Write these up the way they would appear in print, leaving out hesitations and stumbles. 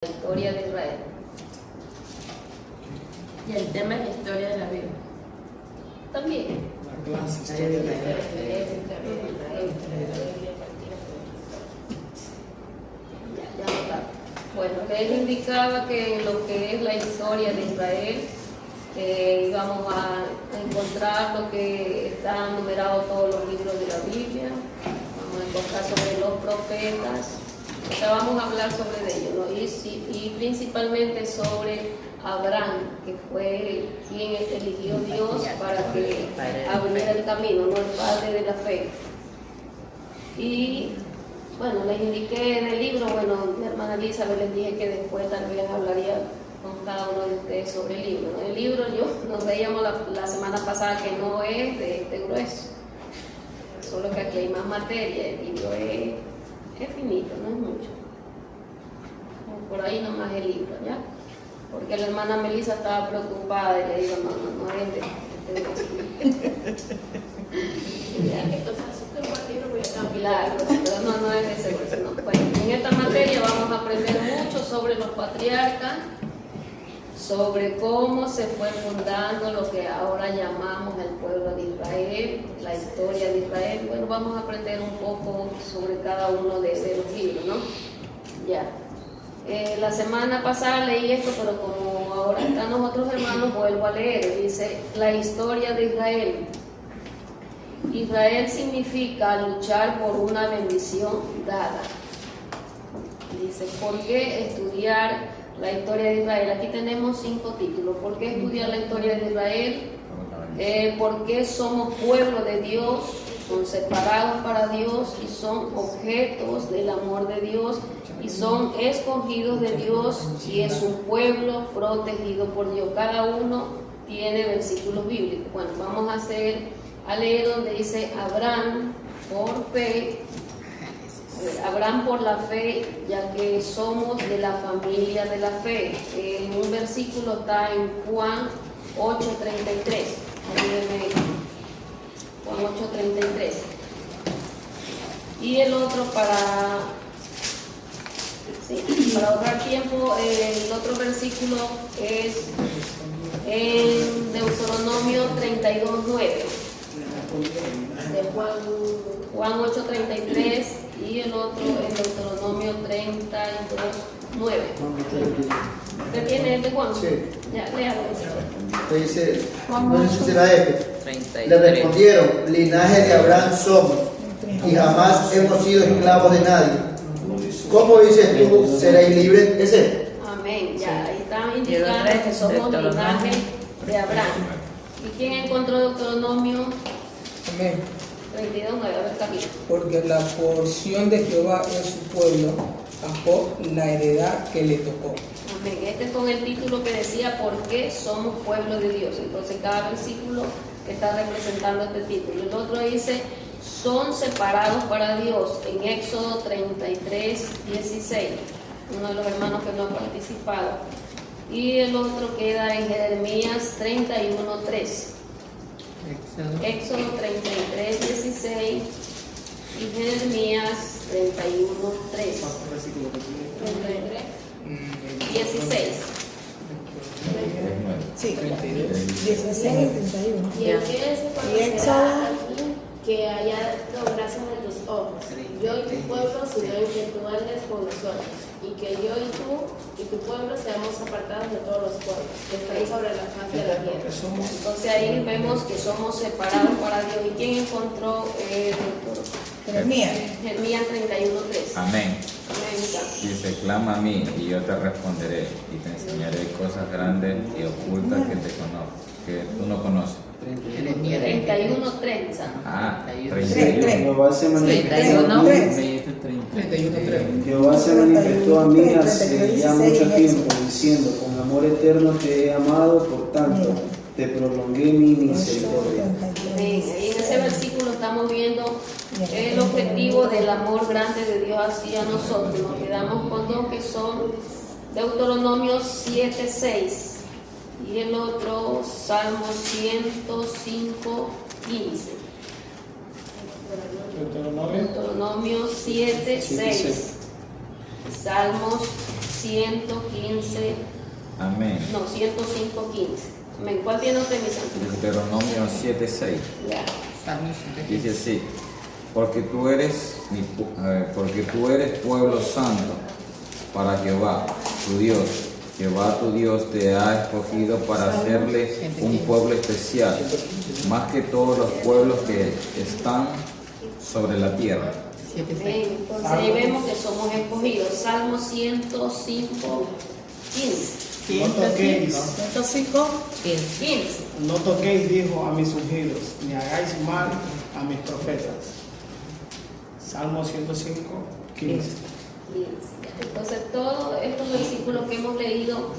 La historia de Israel. Y el tema es la historia de la Biblia. También. La clase historia de Israel. Ya está. Bueno, les indicaba que en lo que es la historia de Israel íbamos a encontrar lo que está numerado todos los libros de la Biblia. Vamos a encontrar sobre los profetas. O sea, vamos a hablar sobre ellos, ¿no? Y principalmente sobre Abraham, que fue quien eligió Dios para que abriera el camino, ¿no? El padre de la fe. Y bueno, les indiqué en el libro, bueno, mi hermana Elizabeth les dije que después tal vez hablaría con cada uno de ustedes sobre el libro, ¿no? El libro, nos veíamos la semana pasada que no es de este grueso, solo que aquí hay más materia, el libro es finito, no es mucho. Por ahí nomás el libro, ¿ya? Porque la hermana Melissa estaba preocupada y le digo, no es de este claro, pero no es de ese grueso, no. Bueno, en esta materia vamos a aprender mucho sobre los patriarcas, sobre cómo se fue fundando lo que ahora llamamos el pueblo de Israel, la historia de Israel. Bueno, vamos a aprender un poco sobre cada uno de los libros, ¿no? Ya. La semana pasada leí esto, pero como ahora están los otros hermanos, vuelvo a leer. Dice, la historia de Israel. Israel significa luchar por una bendición dada. Dice, ¿por qué estudiar la historia de Israel? Aquí tenemos 5 títulos. ¿Por qué estudiar la historia de Israel? ¿Por qué somos pueblo de Dios? Son separados para Dios y son objetos del amor de Dios y son escogidos de Dios y es un pueblo protegido por Dios. Cada uno tiene versículos bíblicos. Bueno, vamos a leer donde dice Abraham por fe. Abraham por la fe, ya que somos de la familia de la fe. Un versículo está en Juan 8:33. Juan 8:33. Y el otro para ahorrar tiempo, el otro versículo es en Deuteronomio 32:9. De Juan 8:33 y el otro en Deuteronomio 32:9. ¿Usted tiene el de Juan? Sí. Ya, léalo. Usted dice, no sé si será este. 33. Le respondieron, linaje de Abraham somos, y jamás hemos sido esclavos de nadie. ¿Cómo dices tú, seréis libres? ¿Ese? Amén. Ya, ahí está indicando que somos linaje de Abraham. ¿Y quién encontró Deuteronomio Amén. 32:9? A ver, capítulo. Porque la porción de Jehová es su pueblo, a Jacob la heredad que le tocó. Amén. Este es con el título que decía ¿por qué somos pueblo de Dios? Entonces cada versículo está representando este título. El otro dice son separados para Dios en Éxodo 33:16. Uno de los hermanos que no ha participado. Y el otro queda en Jeremías 31:3. Éxodo 33:16 y Jeremías 31:3. 16. Sí, 16 y 31. Y empieza cuando será aquí que haya dado gracias a tus ojos. Yo y tu pueblo, sino en que tú andes con nosotros. Y que yo y tú y tu pueblo seamos apartados de todos los pueblos que están sobre la faz de la tierra. Entonces ahí vemos que somos separados para Dios. ¿Y quién encontró Jeremías. Jeremías 31:3? Amén. Amén. Dice, clama a mí y yo te responderé y te enseñaré cosas grandes y ocultas que tú no conoces. 31:3. Ah, 31. 31. Jehová se manifestó, 31:3. Jehová se manifestó a mí hace ya mucho tiempo, diciendo, con amor eterno te he amado, por tanto te prolongué mi misericordia. Amén. Ahí en ese versículo estamos viendo el objetivo del amor grande de Dios hacia nosotros. Nos quedamos con dos que son Deuteronomio 7:6 y el otro Salmo 105:15. Deuteronomio 7:6, Salmos 115, Amén. no, 105:15. Amén. ¿Cuál tiene usted, mi santo? Deuteronomio 7:6. Ya. Dice así: porque tú eres pueblo santo para Jehová, tu Dios. Jehová tu Dios te ha escogido para hacerle un pueblo especial, más que todos los pueblos que están sobre la tierra. Amén. Entonces ahí vemos que somos escogidos. Salmo 105:15. No toquéis, 15. no toquéis, dijo, a mis ungidos, ni hagáis mal a mis profetas. Salmo 105:15. Entonces todos estos versículos que hemos leído,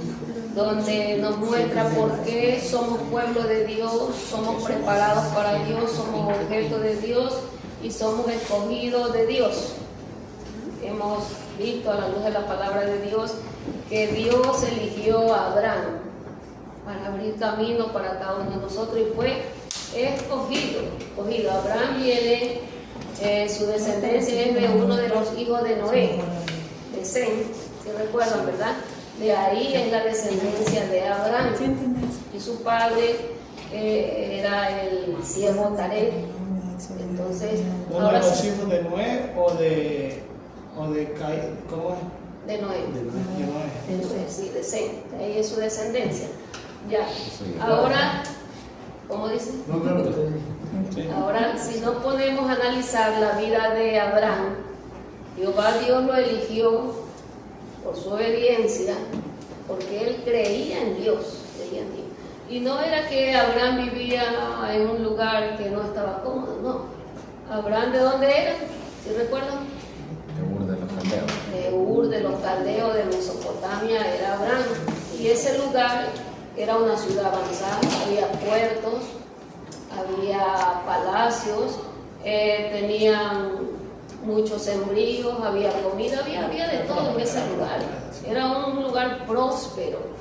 donde nos muestra por qué somos pueblo de Dios, somos preparados para Dios, somos objeto de Dios y somos escogidos de Dios. Hemos visto a la luz de la palabra de Dios que Dios eligió a Abraham para abrir camino para cada uno de nosotros y fue escogido. Abraham viene, su descendencia es de uno de los hijos de Noé, de Sem, si recuerdan, ¿verdad? De ahí es la descendencia de Abraham. Y su padre era el siervo Taré. Entonces, ¿Uno de ahora los sí, hijos de Noé o de Caín? ¿Cómo es? de Noé. De Noé. Sí, de Sem, de ahí es su descendencia. Ya. Ahora, ¿cómo dice? No, claro. Sí. Ahora, si nos ponemos a analizar la vida de Abraham, Jehová Dios lo eligió por su obediencia, porque él creía en Dios, Y no era que Abraham vivía en un lugar que no estaba cómodo, no. Abraham, ¿de dónde era? ¿Sí recuerdan? De Ur de los Caldeos. De Ur, de los Caldeos, de Mesopotamia, era Abraham. Y ese lugar era una ciudad avanzada, había puertos, había palacios, tenían muchos sembríos, había comida, había de todo en ese lugar. Era un lugar próspero.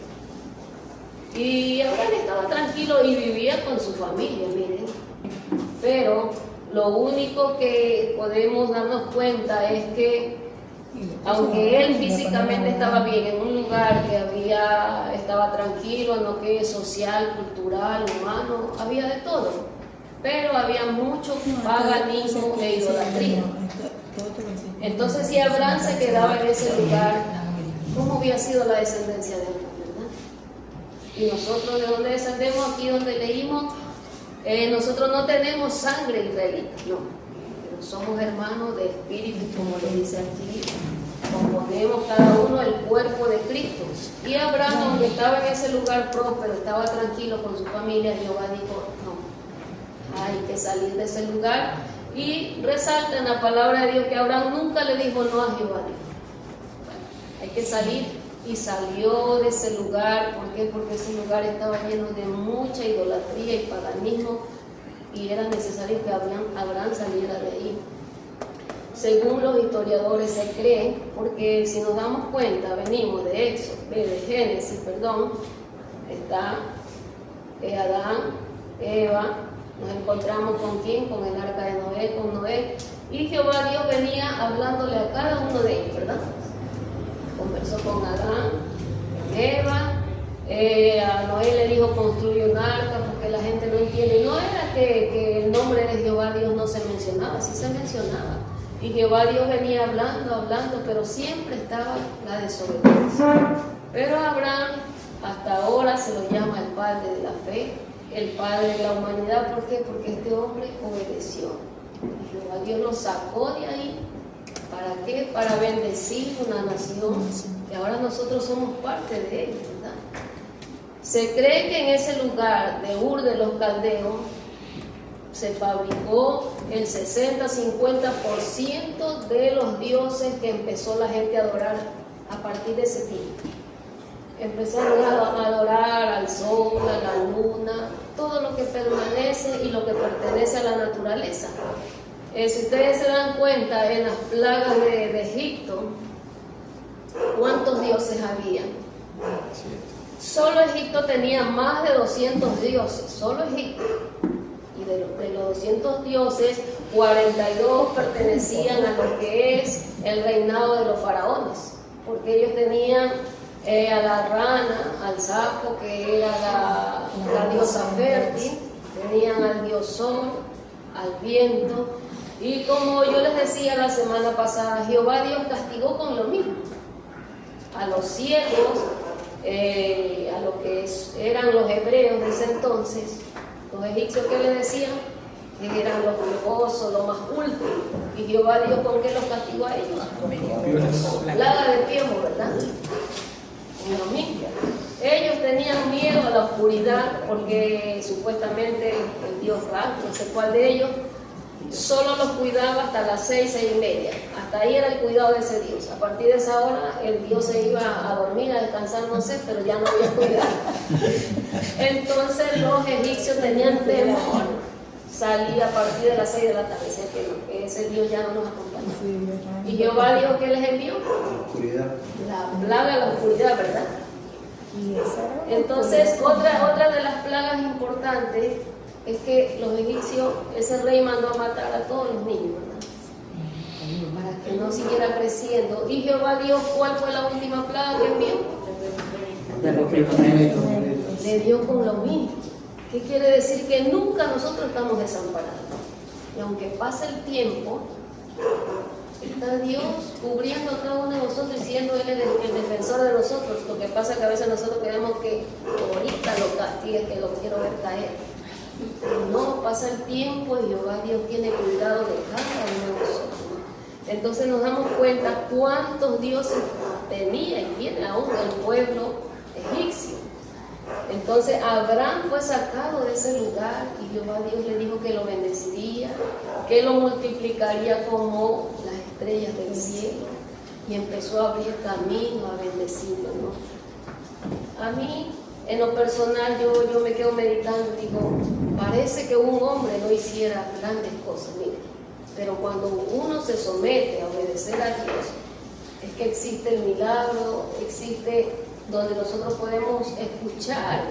Y Abraham estaba tranquilo y vivía con su familia, miren. Pero lo único que podemos darnos cuenta es que, aunque él físicamente estaba bien en un lugar que estaba tranquilo en lo que es social, cultural, humano, había de todo, pero había mucho paganismo e idolatría. Entonces, si Abraham se quedaba en ese lugar, ¿cómo había sido la descendencia de Abraham, verdad? Y nosotros, ¿de dónde descendemos? Aquí donde leímos, nosotros no tenemos sangre israelita, no, pero somos hermanos de espíritu, como lo dice aquí. Componemos cada uno el cuerpo de Cristo. Y Abraham, aunque estaba en ese lugar próspero, estaba tranquilo con su familia, Jehová dijo, no, hay que salir de ese lugar. Y resalta en la palabra de Dios que Abraham nunca le dijo no a Jehová. Hay que salir, y salió de ese lugar. ¿Por qué? Porque ese lugar estaba lleno de mucha idolatría y paganismo, y era necesario que Abraham saliera de ahí. Según los historiadores se cree, porque si nos damos cuenta, venimos de Éxodo, de Génesis, está Adán, Eva, nos encontramos con quién, con el arca de Noé, con Noé, y Jehová Dios venía hablándole a cada uno de ellos, ¿verdad? Conversó con Adán, con Eva, a Noé le dijo construye un arca, porque la gente no entiende. No era que el nombre de Jehová Dios no se mencionaba, sí se mencionaba. Y Jehová Dios venía hablando, pero siempre estaba la desobediencia. Pero Abraham hasta ahora se lo llama el padre de la fe, el padre de la humanidad. ¿Por qué? Porque este hombre obedeció. Y Jehová Dios lo sacó de ahí. ¿Para qué? Para bendecir una nación, que ahora nosotros somos parte de ella, ¿verdad? Se cree que en ese lugar de Ur de los Caldeos se fabricó el 60-50% de los dioses que empezó la gente a adorar a partir de ese tiempo. Empezaron a adorar al sol, a la luna, todo lo que permanece y lo que pertenece a la naturaleza. Si ustedes se dan cuenta, en las plagas de Egipto, ¿cuántos dioses había? Solo Egipto tenía más de 200 dioses, solo Egipto. Y de los 200 dioses, 42 pertenecían a lo que es el reinado de los faraones. porque ellos tenían a la rana, al sapo, que era la diosa fértil, tenían al dios sol, al viento, y como yo les decía la semana pasada, Jehová Dios castigó con lo mismo a los siervos, a lo que eran los hebreos de ese entonces, los egipcios que les decían que eran los piojosos, los más últimos, y Jehová Dios con qué los castigó a ellos, plaga de tiempo, ¿verdad? Con lo mismo. Ellos tenían miedo a la oscuridad porque supuestamente el dios Ra, no sé cuál de ellos, solo los cuidaba hasta las 6:30. Hasta ahí era el cuidado de ese dios. A partir de esa hora el dios se iba a dormir, a descansar, no sé, pero ya no había cuidado. Entonces los egipcios tenían temor salir a partir de las 6 de la tarde, decía que ese dios ya no nos acompaña. Y Jehová Dios, ¿qué les envió? La oscuridad. La plaga de la oscuridad, ¿verdad? Entonces, otra de las plagas importantes es que los egipcios, ese rey mandó a matar a todos los niños, ¿verdad? Para que no siguiera creciendo. Y Jehová Dios, ¿cuál fue la última plaga que envió? Le dio con lo mismo. ¿Qué quiere decir? Que nunca nosotros estamos desamparados. Y aunque pase el tiempo, está Dios cubriendo a cada uno de nosotros y siendo Él el defensor de nosotros. Lo que pasa es que a veces nosotros queremos que ahorita lo castigue, que lo quiero ver caer. Pero no, pasa el tiempo y Jehová Dios tiene cuidado de cada uno de nosotros. Entonces nos damos cuenta cuántos dioses tenía y tiene aún el pueblo egipcio. Entonces Abraham fue sacado de ese lugar y Jehová Dios le dijo que lo bendeciría, que lo multiplicaría como las estrellas del cielo, y empezó a abrir camino, a bendecirlo, ¿no? A mí, en lo personal, yo me quedo meditando y digo, parece que un hombre no hiciera grandes cosas, mire, pero cuando uno se somete a obedecer a Dios, es que existe el milagro, existe donde nosotros podemos escuchar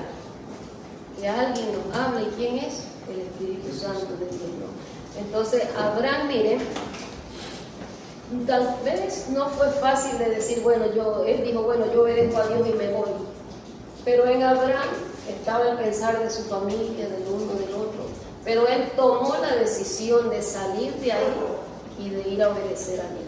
que alguien nos habla. ¿Y quién es? El Espíritu Santo de Dios, ¿no? Entonces Abraham, miren, tal vez no fue fácil de decir, bueno, él dijo, bueno, yo obedezco a Dios y me voy, pero en Abraham estaba el pensar de su familia, del uno, del otro, pero él tomó la decisión de salir de ahí y de ir a obedecer a Dios.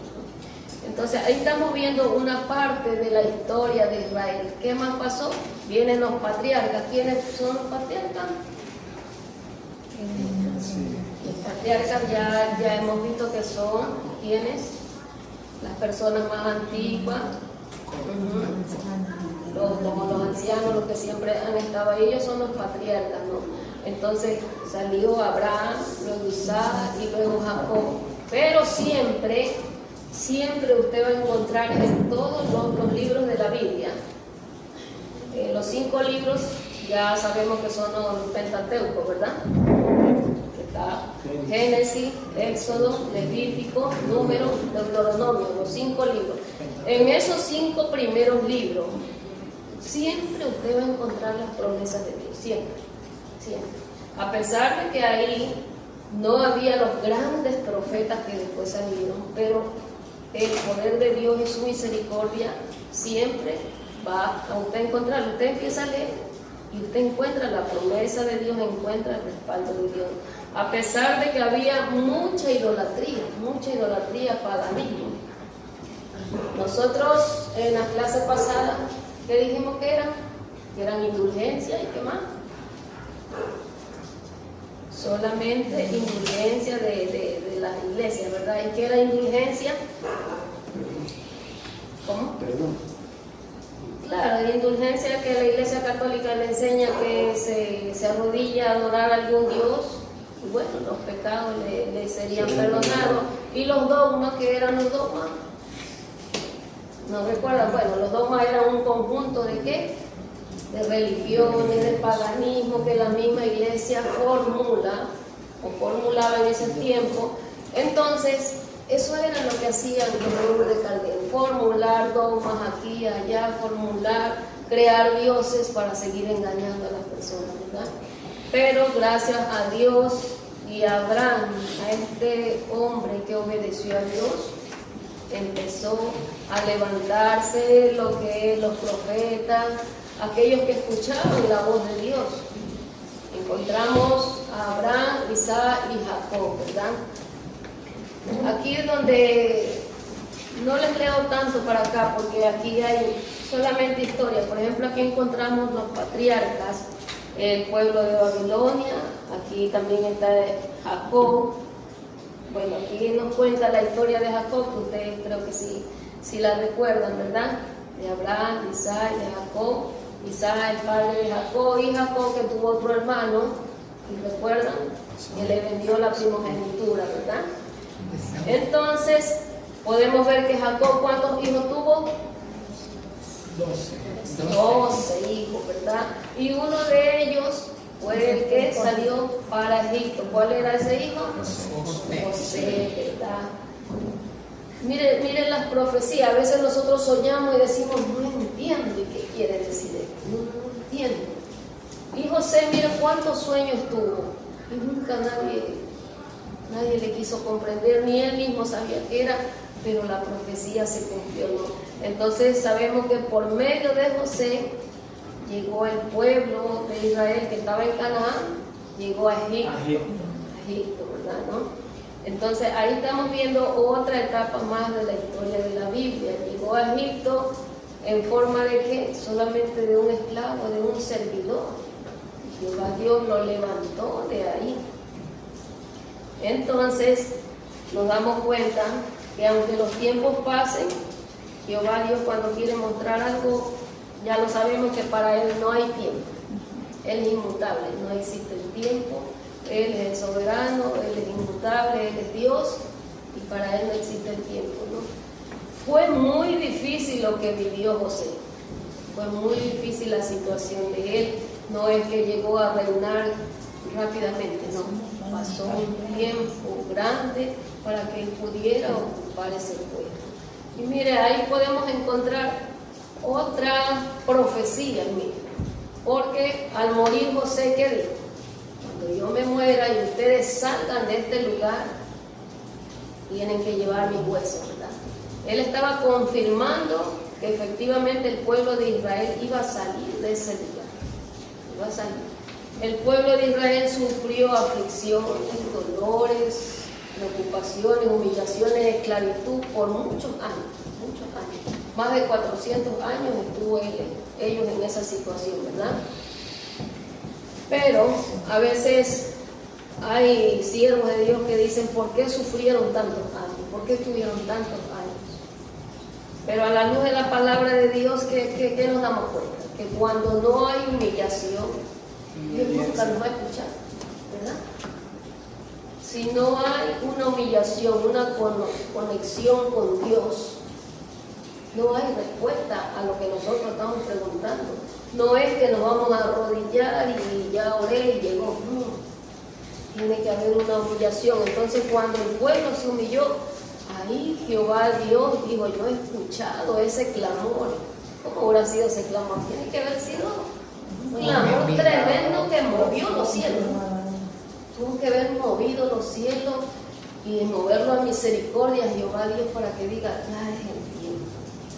Entonces ahí estamos viendo una parte de la historia de Israel. ¿Qué más pasó? Vienen los patriarcas. ¿Quiénes son los patriarcas? Los patriarcas ya hemos visto que son ¿quiénes? Las personas más antiguas, como los ancianos, los que siempre han estado ahí, ellos son los patriarcas, ¿no? Entonces salió Abraham, luego Isaac y luego Jacob. Pero siempre usted va a encontrar en todos los libros de la Biblia, los 5 libros ya sabemos que son los Pentateucos, ¿verdad? Está Génesis, Éxodo, Levítico, Número, Deuteronomio, los 5 libros. En esos 5 primeros libros siempre usted va a encontrar las promesas de Dios, siempre. A pesar de que ahí no había los grandes profetas que después salieron, pero el poder de Dios y su misericordia siempre va a usted encontrar. Usted empieza a leer y usted encuentra la promesa de Dios, encuentra el respaldo de Dios. A pesar de que había mucha idolatría, paganismo. Nosotros en la clase pasada, ¿qué dijimos que eran? Que eran indulgencias y qué más. Solamente indulgencia de las iglesias, ¿verdad? ¿Y qué era indulgencia? ¿Cómo? Perdón. Claro, la indulgencia que la Iglesia Católica le enseña que se arrodilla a adorar a algún Dios, y bueno, los pecados le serían perdonados. Y los dogmas, ¿qué eran los dogmas? ¿No recuerdan? Bueno, los dogmas eran un conjunto de ¿qué? De religiones, de paganismo que la misma iglesia formulaba en ese tiempo. Entonces, eso era lo que hacían los hombres de Calderón, formular dogmas aquí y allá, crear dioses para seguir engañando a las personas, ¿verdad? Pero gracias a Dios y a Abraham, a este hombre que obedeció a Dios, empezó a levantarse lo que es los profetas, aquellos que escuchaban la voz de Dios. Encontramos a Abraham, Isaac y Jacob, ¿verdad? Aquí es donde no les leo tanto para acá, porque aquí hay solamente historia. Por ejemplo, aquí encontramos los patriarcas, el pueblo de Babilonia, aquí también está Jacob. Bueno, aquí nos cuenta la historia de Jacob, que ustedes creo que sí la recuerdan, ¿verdad? De Abraham, de Isaac, de Jacob. Isaac, el padre de Jacob, y Jacob que tuvo otro hermano, y recuerdan, que le vendió la primogenitura, ¿verdad? Entonces, podemos ver que Jacob, ¿cuántos hijos tuvo? 12 hijos, ¿verdad? Y uno de ellos fue el que salió para Egipto. ¿Cuál era ese hijo? José, ¿verdad? Miren las profecías. A veces nosotros soñamos y decimos, no entiendo qué quiere decir esto. No entiendo. Y José, miren cuántos sueños tuvo. Y nunca nadie le quiso comprender, ni él mismo sabía qué era, pero la profecía se cumplió, ¿no? Entonces sabemos que por medio de José llegó el pueblo de Israel que estaba en Canaán, llegó a Egipto, ¿verdad? ¿No? Entonces ahí estamos viendo otra etapa más de la historia de la Biblia. Llegó a Egipto en forma de ¿qué? Solamente de un esclavo, de un servidor. Jehová Dios lo levantó de ahí. Entonces nos damos cuenta que aunque los tiempos pasen, Jehová Dios cuando quiere mostrar algo, ya lo sabemos que para Él no hay tiempo. Él es inmutable, no existe el tiempo. Él es el soberano, Él es inmutable, Él es Dios, y para Él no existe el tiempo, ¿no? Fue muy difícil lo que vivió José. Fue muy difícil la situación de él. No es que llegó a reinar rápidamente, no. Pasó un tiempo grande para que él pudiera ocupar ese puesto. Y mire, ahí podemos encontrar otra profecía, mire. Porque al morir José, ¿qué dijo? Cuando yo me muera y ustedes salgan de este lugar, tienen que llevar mis huesos, ¿verdad? Él estaba confirmando que efectivamente el pueblo de Israel iba a salir de ese lugar. Iba a salir. El pueblo de Israel sufrió aflicciones, dolores, preocupaciones, humillaciones, esclavitud por muchos años, muchos años. Más de 400 años estuvo ellos en esa situación, ¿verdad? Pero a veces hay siervos de Dios que dicen, ¿por qué sufrieron tantos años? ¿Por qué tuvieron tantos años? Pero a la luz de la palabra de Dios, ¿qué nos damos cuenta? Que cuando no hay humillación, Dios nunca nos va a escuchar, ¿verdad? Si no hay una humillación, una conexión con Dios, no hay respuesta a lo que nosotros estamos preguntando. No es que nos vamos a arrodillar y ya oré y llegó. No. Tiene que haber una humillación. Entonces, cuando el pueblo se humilló, ahí Jehová Dios dijo, yo he escuchado ese clamor. ¿Cómo habrá sido ese clamor? Tiene que haber sido un clamor tremendo que movió los cielos. Tuvo que haber movido los cielos y moverlo a misericordia a Jehová Dios para que diga, ya es el tiempo.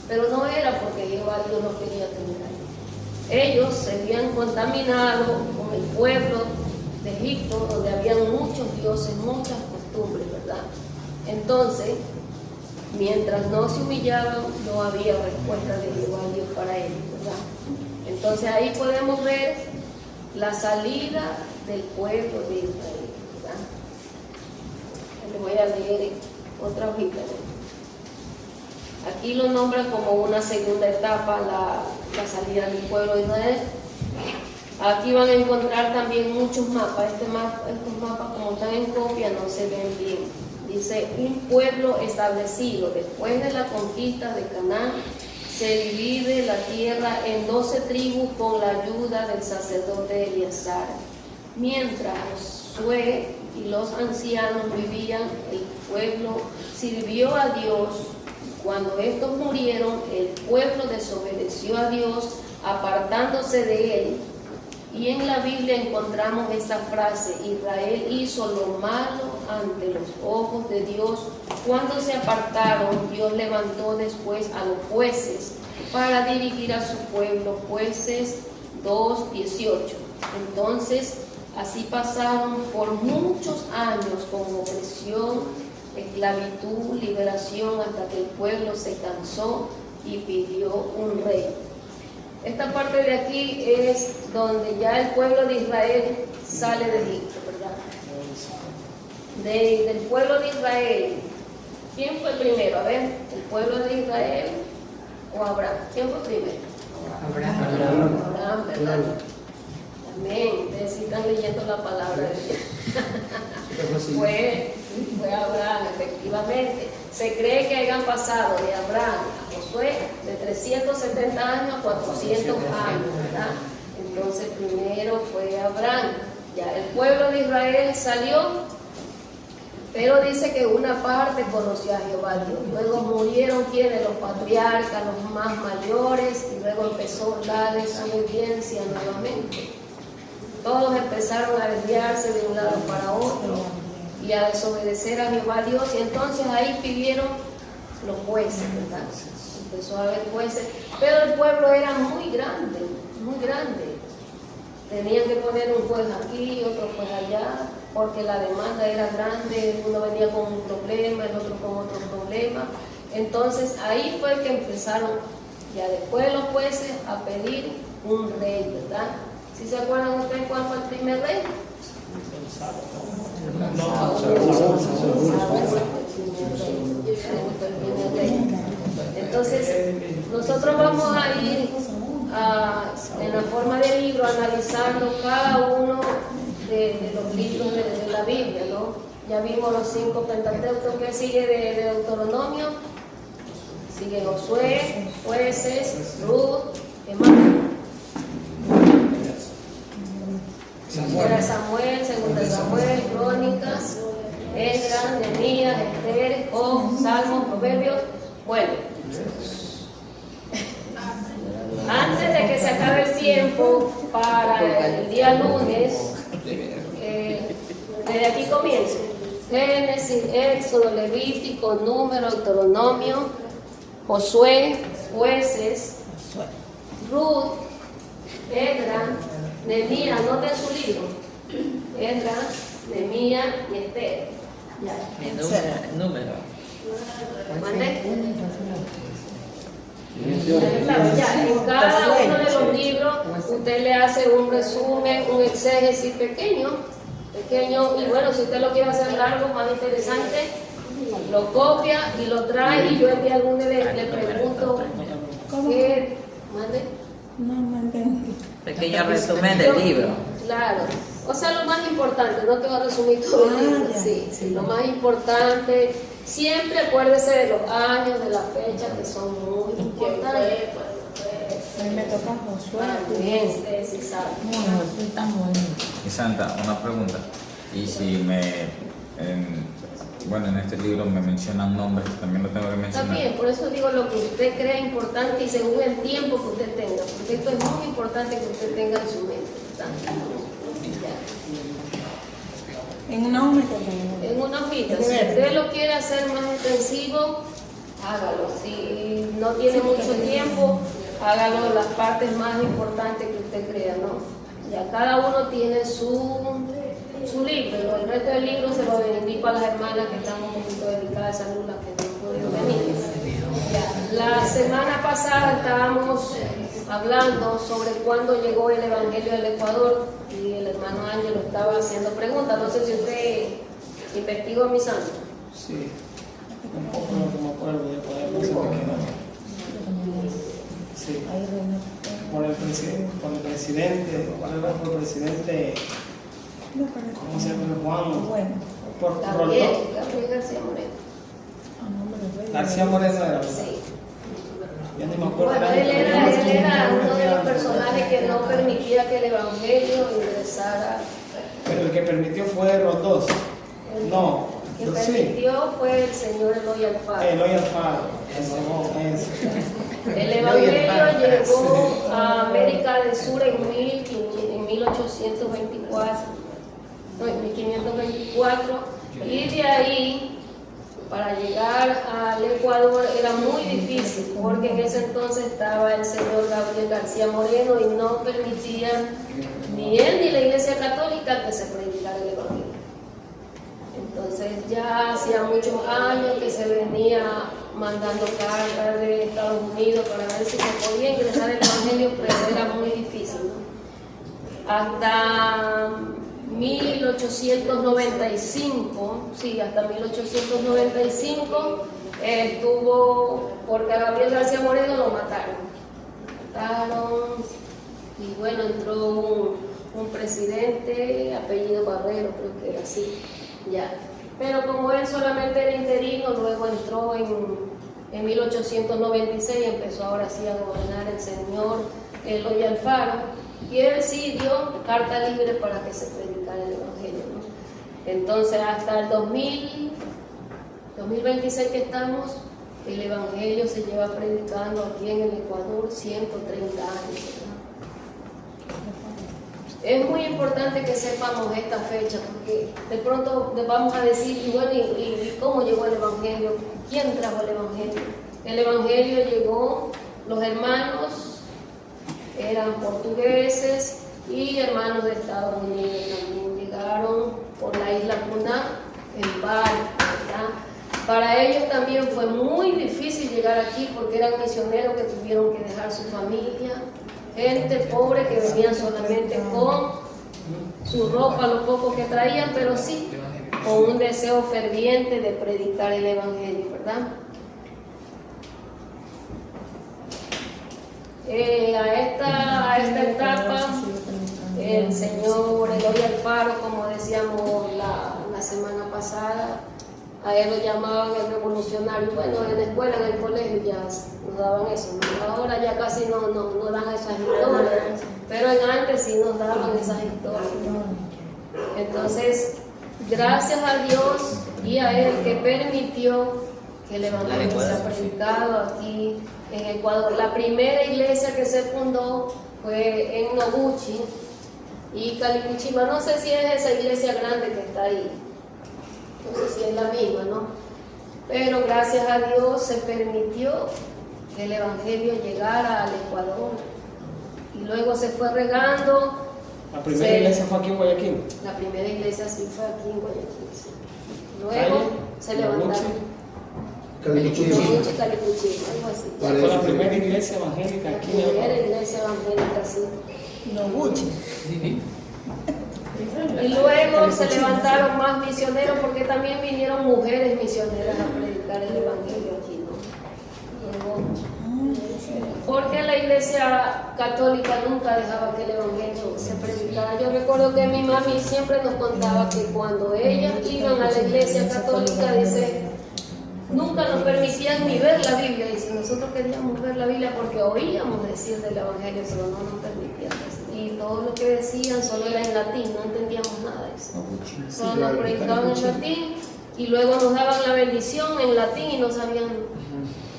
Pero no era porque Jehová Dios no quería tener ahí. Ellos se habían contaminado con el pueblo de Egipto, donde habían muchos dioses, muchas costumbres, ¿verdad? Entonces, mientras no se humillaban, no había respuesta de Jehová Dios para ellos, ¿verdad? Entonces ahí podemos ver la salida del pueblo de Israel, ¿verdad? Les voy a leer otra hojita, ¿no? Aquí lo nombran como una segunda etapa, la salida del pueblo de Israel. Aquí van a encontrar también muchos mapas. Estos mapas, como están en copia, no se ven bien. Dice, un pueblo establecido después de la conquista de Canaán, se divide la tierra en 12 tribus con la ayuda del sacerdote Eleazar. Mientras Josué y los ancianos vivían, el pueblo sirvió a Dios. Cuando estos murieron, el pueblo desobedeció a Dios, apartándose de él. Y en la Biblia encontramos esta frase: Israel hizo lo malo ante los ojos de Dios. Cuando se apartaron, Dios levantó después a los jueces para dirigir a su pueblo. Jueces 2:18. Entonces, así pasaron por muchos años con opresión, esclavitud, liberación, hasta que el pueblo se cansó y pidió un rey. Esta parte de aquí es donde ya el pueblo de Israel sale de Egipto, ¿verdad? Del pueblo de Israel, ¿quién fue primero? A ver, ¿el pueblo de Israel o Abraham? ¿Quién fue primero? Abraham, ¿verdad? Amén. Ustedes sí están leyendo la palabra de Dios. Fue Abraham, efectivamente. Se cree que hayan pasado de Abraham a Josué de 370 años a 400 años, ¿verdad? Entonces primero fue Abraham. Ya el pueblo de Israel salió, pero dice que una parte conoció a Jehová Dios. Luego murieron quienes, los patriarcas, los más mayores, y luego empezó la desobediencia nuevamente. Todos empezaron a desviarse de un lado para otro y a desobedecer a Jehová Dios, y entonces ahí pidieron los jueces, ¿verdad? Empezó a haber jueces, pero el pueblo era muy grande, muy grande. Tenían que poner un juez aquí, otro juez allá, porque la demanda era grande, uno venía con un problema, el otro con otro problema. Entonces ahí fue que empezaron, ya después de los jueces, a pedir un rey, ¿verdad? ¿Sí se acuerdan ustedes cuál fue el primer rey? Entonces, nosotros vamos a ir en la forma de libro analizando cada uno de los libros de la Biblia, ¿no? Ya vimos los 5 Pentateucos. Que sigue de Deuteronomio, sigue Josué, Jueces, Ruth, ¿qué más? Primera Samuel, Segunda Samuel, Crónicas, Esdras, Nehemías, Esther, Job, Salmos, Proverbios. Bueno, antes de que se acabe el tiempo para el día lunes, desde aquí comienzo: Génesis, Éxodo, Levítico, Número, Deuteronomio, Josué, Jueces, Ruth, Esdras, Nehemías. Anoten su libro: Esdras, Nehemías y Esther. Ya. Número. ¿Mande? Claro, ya, en cada uno de los libros usted le hace un resumen, un exégesis pequeño, y bueno, si usted lo quiere hacer largo, más interesante, lo copia y lo trae, y yo el día lunes le pregunto qué, ¿mande? No entendí. Pequeño resumen del libro. Claro, o sea, lo más importante, no te voy a resumir todo el libro, sí, lo más importante. Siempre acuérdese de los años, de las fechas, que son muy importantes. A mí me toca Josué. Bien, ustedes sí saben. Josué está bueno. Y Santa, una pregunta. Y si en este libro me mencionan nombres, también lo tengo que mencionar. Está bien, por eso digo lo que usted crea importante y según el tiempo que usted tenga, porque esto es muy importante que usted tenga en su mente, ¿verdad? En una hojita. En una hojita. Si usted lo quiere hacer más extensivo, hágalo. Si no tiene mucho tiempo, hágalo las partes más importantes que usted crea, ¿no? Ya cada uno tiene su libro. El resto del libro se lo vendí para las hermanas que están un poquito delicadas de salud, las que no pudieron venir. Ya. La semana pasada estábamos hablando sobre cuándo llegó el Evangelio del Ecuador, y el hermano Ángelo estaba haciendo preguntas. No sé si usted investigó, mi santo. Sí, un poco lo que me acuerdo de poder no sé qué. Sí, por el presidente, ¿cuál era el presidente? ¿Cómo se llama? Juan. Bueno. Por Gabriel García Moreno. García Moreno era, ¿verdad? Sí. Yo ni me acuerdo. Bueno, él era uno de los personajes que no permitía que el Evangelio ingresara. Pero el que permitió fue Rondós. No, Quien sí. permitió fue el señor Eloy Alfaro. Eloy Alfaro. El Evangelio llegó a América del Sur en 1824, no, en 1524, y de ahí para llegar al Ecuador era muy difícil, porque en ese entonces estaba el señor Gabriel García Moreno y no permitía ni él ni la Iglesia Católica que se predicara el Evangelio. Entonces ya hacía muchos años que se venía mandando cartas de Estados Unidos para ver si se podía ingresar el Evangelio, pero era muy difícil, ¿no? Hasta 1895, sí, hasta 1895 estuvo, porque a Gabriel García Moreno lo mataron, y bueno, entró un presidente, apellido Barrero, creo que era así, ya. Pero como él solamente era interino, luego entró en 1896 y empezó ahora sí a gobernar el señor Eloy Alfaro, y él sí dio carta libre para que se predicara el Evangelio, ¿no? Entonces hasta el 2026 que estamos, el Evangelio se lleva predicando aquí en el Ecuador 130 años, ¿verdad? Es muy importante que sepamos esta fecha, porque de pronto vamos a decir, y bueno, ¿y cómo llegó el Evangelio? ¿Quién trajo el Evangelio? El Evangelio llegó, los hermanos eran portugueses y hermanos de Estados Unidos también llegaron por la isla Cuná en barco, ¿verdad? Para ellos también fue muy difícil llegar aquí porque eran misioneros que tuvieron que dejar su familia, gente pobre que venían solamente con su ropa, lo poco que traían, pero sí con un deseo ferviente de predicar el Evangelio, ¿verdad? A esta etapa, el señor Eloy Alfaro, como decíamos la semana pasada, a él lo llamaban el revolucionario. Bueno, en la escuela, en el colegio ya nos daban eso, ¿no? Ahora ya casi no dan esas historias, pero antes sí nos daban esas historias, ¿no? Entonces, gracias a Dios y a él que permitió que el Evangelio se ha predicado aquí en Ecuador. La primera iglesia que se fundó fue en Noguchi y Calicuchima. No sé si es esa iglesia grande que está ahí, no sé si es la misma, ¿no? Pero gracias a Dios se permitió que el Evangelio llegara al Ecuador y luego se fue regando. ¿La primera iglesia fue aquí en Guayaquil? La primera iglesia sí fue aquí en Guayaquil, sí. Luego se levantaron. Calicuchima. Calicuchima, algo así. Fue la primera iglesia evangélica aquí en La primera Ecuador. iglesia evangélica, sí. Noguchi. Y luego se levantaron más misioneros porque también vinieron mujeres misioneras a predicar el Evangelio aquí, ¿no? Luego, porque la iglesia católica nunca dejaba que el Evangelio se predicara. Yo recuerdo que mi mami siempre nos contaba que cuando ellas iban a la iglesia católica, dice, nunca nos permitían ni ver la Biblia. Y si nosotros queríamos ver la Biblia porque oíamos decir del Evangelio, pero no nos permitían. Y todo lo que decían solo era en latín, no entendíamos nada de eso. Solo nos predicaban en latín y luego nos daban la bendición en latín y no sabían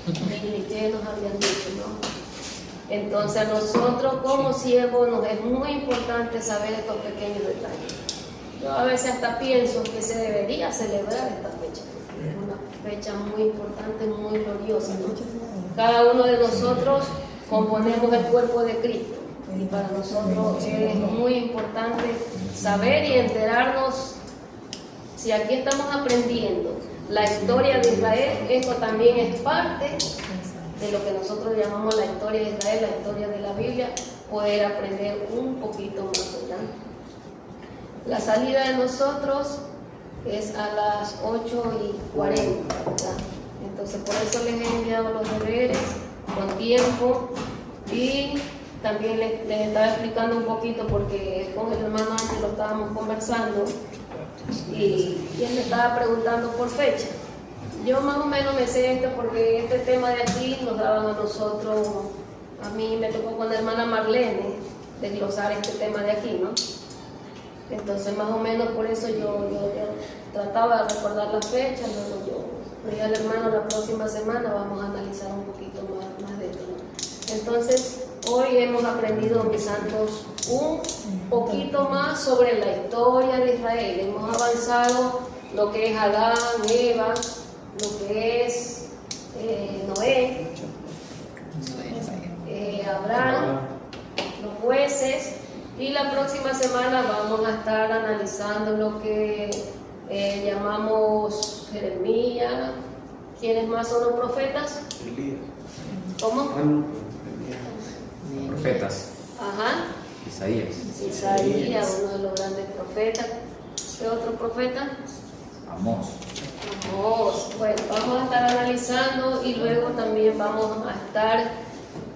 ni qué nos habían dicho, ¿no? Entonces a nosotros como siervos nos es muy importante saber estos pequeños detalles. Yo a veces hasta pienso que se debería celebrar esta fecha. Es una fecha muy importante, muy gloriosa, ¿no? Cada uno de nosotros componemos el cuerpo de Cristo y para nosotros es muy importante saber y enterarnos. Si aquí estamos aprendiendo la historia de Israel, esto también es parte de lo que nosotros llamamos la historia de Israel, la historia de la Biblia, poder aprender un poquito más, ¿verdad? La salida de nosotros es a las 8:40, ¿verdad? Entonces por eso les he enviado los deberes con tiempo y también les estaba explicando un poquito porque con el hermano antes lo estábamos conversando y él me estaba preguntando por fecha. Yo más o menos me sé esto porque este tema de aquí nos daban a nosotros, a mí me tocó con la hermana Marlene desglosar este tema de aquí, ¿no? Entonces más o menos por eso yo trataba de recordar las fechas, luego yo le dije al hermano la próxima semana vamos a analizar un poquito más de esto, ¿no? Entonces Hoy hemos aprendido, mis santos, un poquito más sobre la historia de Israel. Hemos avanzado lo que es Adán, Eva, lo que es Noé, Abraham, los jueces, y la próxima semana vamos a estar analizando lo que llamamos Jeremías. ¿Quiénes más son los profetas? ¿Cómo? Profetas. Ajá. Isaías. Isaías, uno de los grandes profetas. ¿Qué otro profeta? Amós. Amós. Bueno, vamos a estar analizando y luego también vamos a estar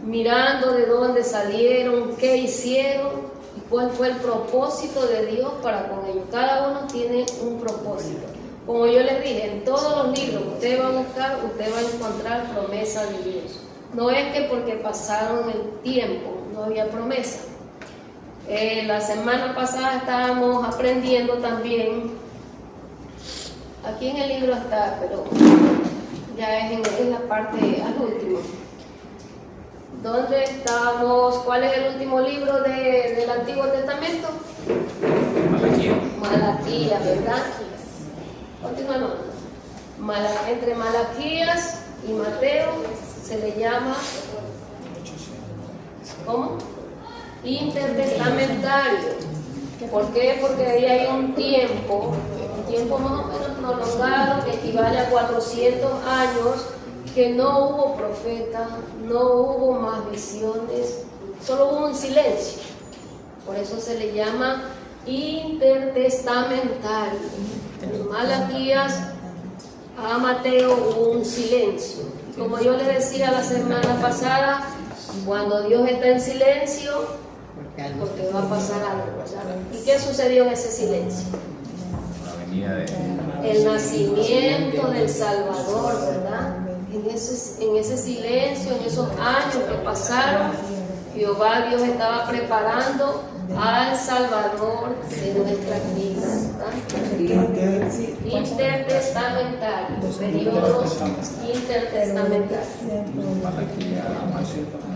mirando de dónde salieron, qué hicieron y cuál fue el propósito de Dios para con ellos. Cada uno tiene un propósito. Como yo les dije, en todos los libros que usted va a buscar, usted va a encontrar promesa de Dios. No es que porque pasaron el tiempo no había promesa. La semana pasada estábamos aprendiendo también, aquí en el libro está, pero ya es en la parte al último. ¿Dónde estamos? ¿Cuál es el último libro del Antiguo Testamento? Malaquías. Malaquías, ¿verdad? Continuamos. Entre Malaquías y Mateo se le llama, ¿cómo? Intertestamentario. ¿Por qué? Porque ahí hay un tiempo más o menos prolongado que equivale a 400 años que no hubo profeta, no hubo más visiones, solo hubo un silencio. Por eso se le llama intertestamentario. En Malaquías a Mateo hubo un silencio. Como yo les decía la semana pasada, cuando Dios está en silencio, porque va a pasar algo, ¿verdad? ¿Y qué sucedió en ese silencio? La venida de El nacimiento del Salvador, ¿verdad? En ese silencio, en esos años que pasaron, Jehová Dios estaba preparando al Salvador de nuestras vidas, ¿verdad? Intertestamentario, periodos intertestamentarios.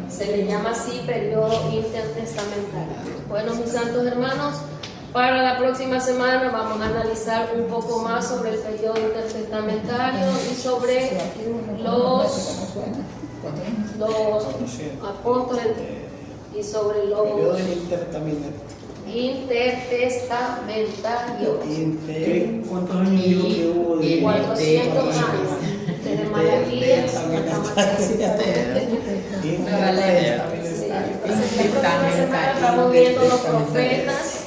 Se le llama así periodo intertestamentario. Bueno, mis santos hermanos, para la próxima semana vamos a analizar un poco más sobre el periodo intertestamentario y sobre los apóstoles y sobre los intertestamentarios. ¿Cuántos años dijo que hubo de 400 años. Desde Malaquías hasta Mateo. Sí. Entonces, la próxima semana estamos viendo los profetas.